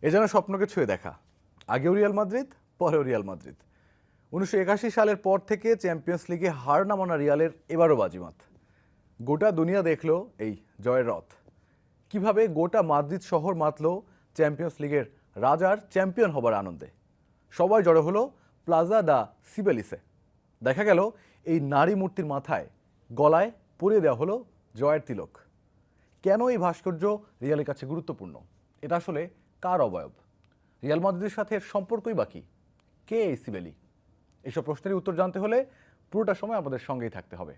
এ যেন স্বপ্নকে ছুঁয়ে দেখা। আগেও রিয়াল মাদ্রিদ, পরেও রিয়াল মাদ্রিদ। 1981 সালের পর থেকে চ্যাম্পিয়ন্স লিগে হার না মানা রিয়ালের এবারও বাজিমাত। গোটা দুনিয়া দেখলো এই জয়ের রথ। কিভাবে গোটা মাদ্রিদ শহর মাতল চ্যাম্পিয়ন্স লিগের রাজার চ্যাম্পিয়ন হবার আনন্দে। সবাই জড়ো হলো প্লাজা দা সিবেলিসে। দেখা গেল এই নারী মূর্তির মাথায় গলায় পরিয়ে দেওয়া হলো জয়ের তিলক। কেন এই ভাস্কর্য রিয়ালের কাছে গুরুত্বপূর্ণ? এটা আসলে কার অবয়ব? রিয়াল মাদ্রিদের সাথে এর সম্পর্কই বাকি কে এই সিবেলি? এইসব প্রশ্নের উত্তর জানতে হলে পুরোটা সময় আপনাদের সঙ্গেই থাকতে হবে।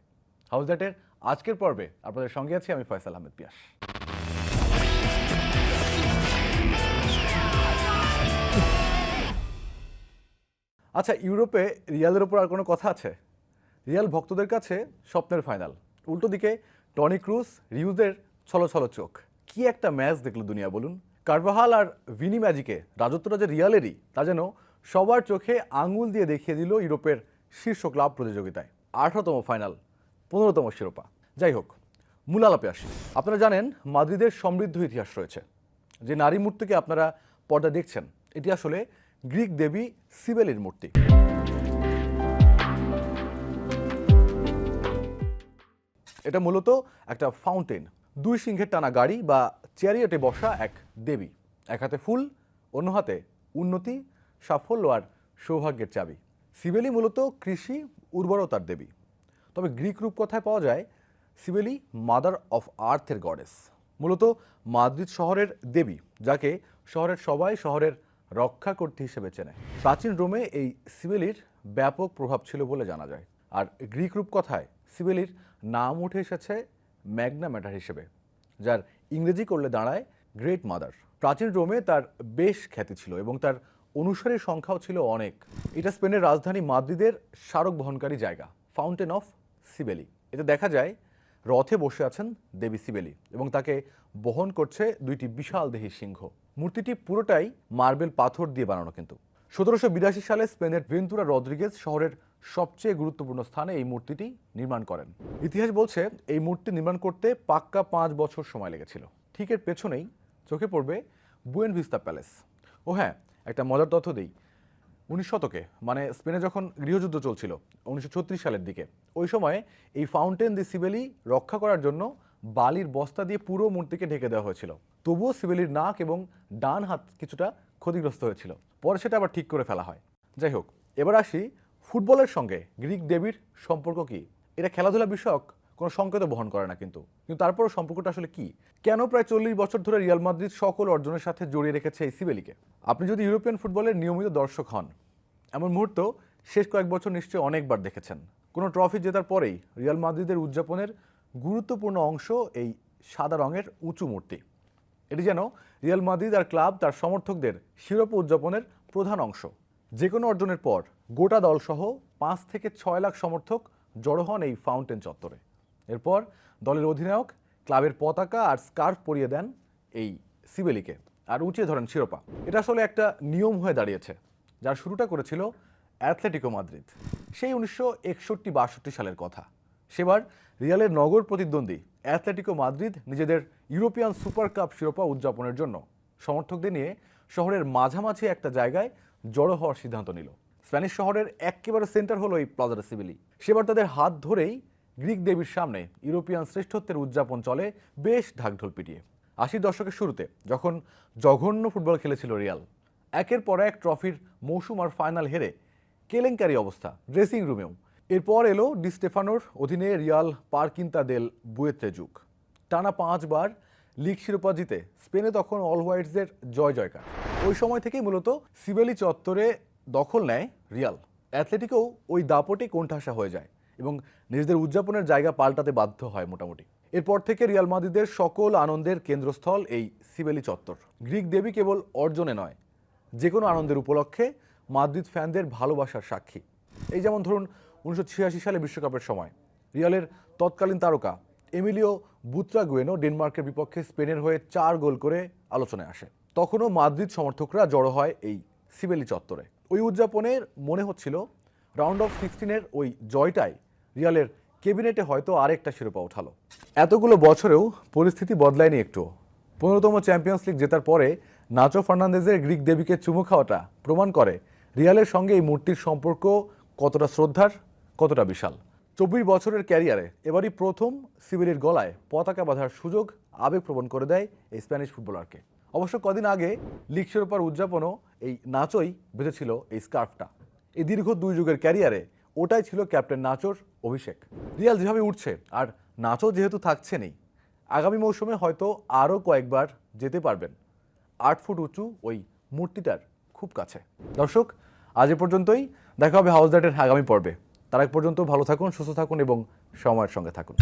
হাউস দ্যাটের আজকের পর্বে আপনাদের সঙ্গে আছি আমি ফয়সাল আহমেদ পিয়াস। আচ্ছা, ইউরোপে রিয়ালের ওপর আর কোনো কথা আছে? রিয়াল ভক্তদের কাছে স্বপ্নের ফাইনাল। উল্টো দিকে টনি ক্রুজ, রিউজের ছলছল চোখ। কি একটা ম্যাচ দেখলো দুনিয়া বলুন। কারভাহাল আর ভিনি ম্যাজিকে রাজত্বটা যে রিয়ালেরই তা যেন সবার চোখে আঙুল দিয়ে দেখিয়ে দিল ইউরোপের শীর্ষ ক্লাব প্রতিযোগিতায়। 18তম ফাইনাল, 15তম শিরোপা। যাই হোক, মূল আলাপে আসি। আপনারা জানেন মাদ্রিদের সমৃদ্ধ ইতিহাস রয়েছে। যে নারী মূর্তিকে আপনারা পর্দা দেখছেন এটি আসলে গ্রিক দেবী সিবেলির মূর্তি। এটা মূলত একটা ফাউন্টেন, দুই সিংহের টানা গাড়ি বা চ্যারিয়টে বসা এক দেবী। এক হাতে ফুল, অন্য হাতে উন্নতি, সাফল্য আর সৌভাগ্যের চাবি। সিবেলি মূলত কৃষি, উর্বরতার দেবী। তবে গ্রিক রূপকথায় পাওয়া যায় সিবেলি মাদার অফ আর্থের গডেস, মূলত মাদ্রিদ শহরের দেবী, যাকে শহরের সবাই শহরের রক্ষাকর্ত্রী হিসেবে চেনে। প্রাচীন রোমে এই সিবেলির ব্যাপক প্রভাব ছিল বলে জানা যায়। আর গ্রিক রূপকথায় সিবেলির নাম উঠে এসেছে ম্যাগনা ম্যাটার হিসেবে, যার ইংরেজি করলে দাঁড়ায় গ্রেট মাদার। প্রাচীন রোমে তার বেশ খ্যাতি ছিল এবং তার অনুসারীর সংখ্যাও ছিল অনেক। এটা স্পেনের রাজধানী মাদ্রিদের স্মারক বহনকারী জায়গা, ফাউন্টেন অফ সিবেলি। এতে দেখা যায় রথে বসে আছেন দেবী সিবেলি এবং তাকে বহন করছে দুইটি বিশাল দেহী সিংহ। মূর্তিটি পুরোটাই মার্বেল পাথর দিয়ে বানানো। কিন্তু 1782 সালে স্পেনের ভেন্তুরা রদ্রিগেজ শহরের সবচেয়ে গুরুত্বপূর্ণ স্থানে এই মূর্তিটি নির্মাণ করেন। ইতিহাস বলছে এই মূর্তি নির্মাণ করতে পাক্কা 5 বছর সময় লেগেছিল। ঠিক এর পেছনেই চোখে পড়বে বুয়েন ভিস্তা প্যালেস। ও হ্যাঁ, একটা মজার তথ্য দিই। 19 শতকে, মানে স্পেনে যখন গৃহযুদ্ধ চলছিল 1936 সালের দিকে, ওই সময়ে এই ফাউন্টেন দি সিবেলি রক্ষা করার জন্য বালির বস্তা দিয়ে পুরো মূর্তিকে ঢেকে দেওয়া হয়েছিল। তবুও সিবেলির নাক এবং ডান হাত কিছুটা ক্ষতিগ্রস্ত হয়েছিল। পরে সেটা আবার ঠিক করে ফেলা হয়। যাই হোক, এবার আসি ফুটবলের সঙ্গে গ্রিক দেবীর সম্পর্ক কি। এটা খেলাধুলা বিষয়ক কোনো সংকেত বহন করে না, কিন্তু তারপরও সম্পর্কটা আসলে কি? কেন প্রায় 40 বছর ধরে রিয়াল মাদ্রিদ সকল অর্জনের সাথে জড়িয়ে রেখেছে এই সিবেলিকে? আপনি যদি ইউরোপিয়ান ফুটবলের নিয়মিত দর্শক হন, এমন মুহূর্ত শেষ কয়েক বছর নিশ্চয়ই অনেকবার দেখেছেন। কোনো ট্রফি জেতার পরেই রিয়াল মাদ্রিদের উদযাপনের গুরুত্বপূর্ণ অংশ এই সাদা রঙের উঁচু মূর্তি। এটি যেন রিয়াল মাদ্রিদ আর ক্লাব তার সমর্থকদের শিরোপা উদযাপনের প্রধান অংশ। যে কোনো অর্জনের পর গোটা দলসহ 5 থেকে 6 লাখ সমর্থক জড়ো হন এই ফাউন্টেন চত্বরে। এরপর দলের অধিনায়ক ক্লাবের পতাকা আর স্কার্ফ পরিয়ে দেন এই সিবেলিকে আর উঁচিয়ে ধরেন শিরোপা। এটা আসলে একটা নিয়ম হয়ে দাঁড়িয়েছে, যার শুরুটা করেছিল অ্যাথলেটিকো মাদ্রিদ। সেই 1961-62 সালের কথা। সেবার রিয়ালের নগর প্রতিদ্বন্দ্বী অ্যাথলেটিকো মাদ্রিদ নিজেদের ইউরোপিয়ান সুপার কাপ শিরোপা উদযাপনের জন্য সমর্থকদের নিয়ে শহরের মাঝামাঝি একটা জায়গায় জড়ো হওয়ার সিদ্ধান্ত নিল। স্প্যানিশ শহরের একেবারে সেন্টার হলো এই প্লাজা দা সিবেলি। সেবার তাদের হাত ধরেই গ্রিক দেবীর সামনে ইউরোপিয়ান শ্রেষ্ঠত্বের উদযাপন চলে বেশ ঢাকঢোল পিটিয়ে। 80 দশকের শুরুতে যখন জঘন্য ফুটবল খেলেছিল রিয়াল, একের পর এক ট্রফির মৌসুম আর ফাইনাল হেরে কেলেঙ্কারি অবস্থা ড্রেসিং রুমেও। এরপর এলো ডি স্টেফানোর অধীনে রিয়াল পারকিন্তা দেল বুয়েত্রে যুগ। টানা 5 বার লিগ শিরোপা জিতে স্পেনে তখন অল হোয়াইটসদের জয় জয়কার। ওই সময় থেকেই মূলত সিবেলি চত্বরে দখল নেয় রিয়াল। অ্যাথলেটিকো ওই দাপটে কোণঠাসা হয়ে যায় এবং নিজেদের উদযাপনের জায়গা পাল্টাতে বাধ্য হয় মোটামুটি। এরপর থেকে রিয়াল মাদ্রিদের সকল আনন্দের কেন্দ্রস্থল এই সিবেলি চত্বর। গ্রিক দেবী কেবল অর্জনে নয়, যে কোনো আনন্দের উপলক্ষে মাদ্রিদ ফ্যানদের ভালোবাসার সাক্ষী। এই যেমন ধরুন 1986 সালে বিশ্বকাপের সময় রিয়ালের তৎকালীন তারকা এমিলিও বুত্রাগুয়েনো ডেনমার্কের বিপক্ষে স্পেনের হয়ে 4 গোল করে আলোচনায় আসে। তখনও মাদ্রিদ সমর্থকরা জড়ো হয় এই সিবেলি চত্বরে। ওই উদযাপনের মনে হচ্ছিল রাউন্ড অফ 16-এর ওই জয়টাই রিয়ালের ক্যাবিনেটে হয়তো আরেকটা শিরোপা ওঠালো। এতগুলো বছরেও পরিস্থিতি বদলায়নি একটু। 15তম চ্যাম্পিয়ন্স লিগ জেতার পরে নাচো ফার্নান্দেজের গ্রিক দেবীকে চুমু খাওয়াটা প্রমাণ করে রিয়ালের সঙ্গে এই মূর্তির সম্পর্ক কতটা শ্রদ্ধার, কতটা বিশাল। 24 বছরের ক্যারিয়ারে এবারই প্রথম সিভিলের গলায় পতাকা বাঁধার সুযোগ আবেগপ্রবণ করে দেয় এই স্প্যানিশ ফুটবলারকে। অবশ্য কদিন আগে লিগ শিরোপার উদযাপনও এই নাচোই বেঁধেছিল এই স্কার্ফটা। এই দীর্ঘ 2 যুগের ক্যারিয়ারে ওটাই ছিল ক্যাপ্টেন নাচোর অভিষেক। রিয়াল যেভাবে উঠছে আর নাচো যেহেতু থাকছেনই, আগামী মৌসুমে হয়তো আরও কয়েকবার যেতে পারবেন 8 ফুট উঁচু ওই মূর্তিটার খুব কাছে। দর্শক, আজ এ পর্যন্তই। দেখা হবে হাউস দ্যাটের আগামী পর্বে। তার আগ পর্যন্ত ভালো থাকুন, সুস্থ থাকুন এবং সময়ের সঙ্গে থাকুন।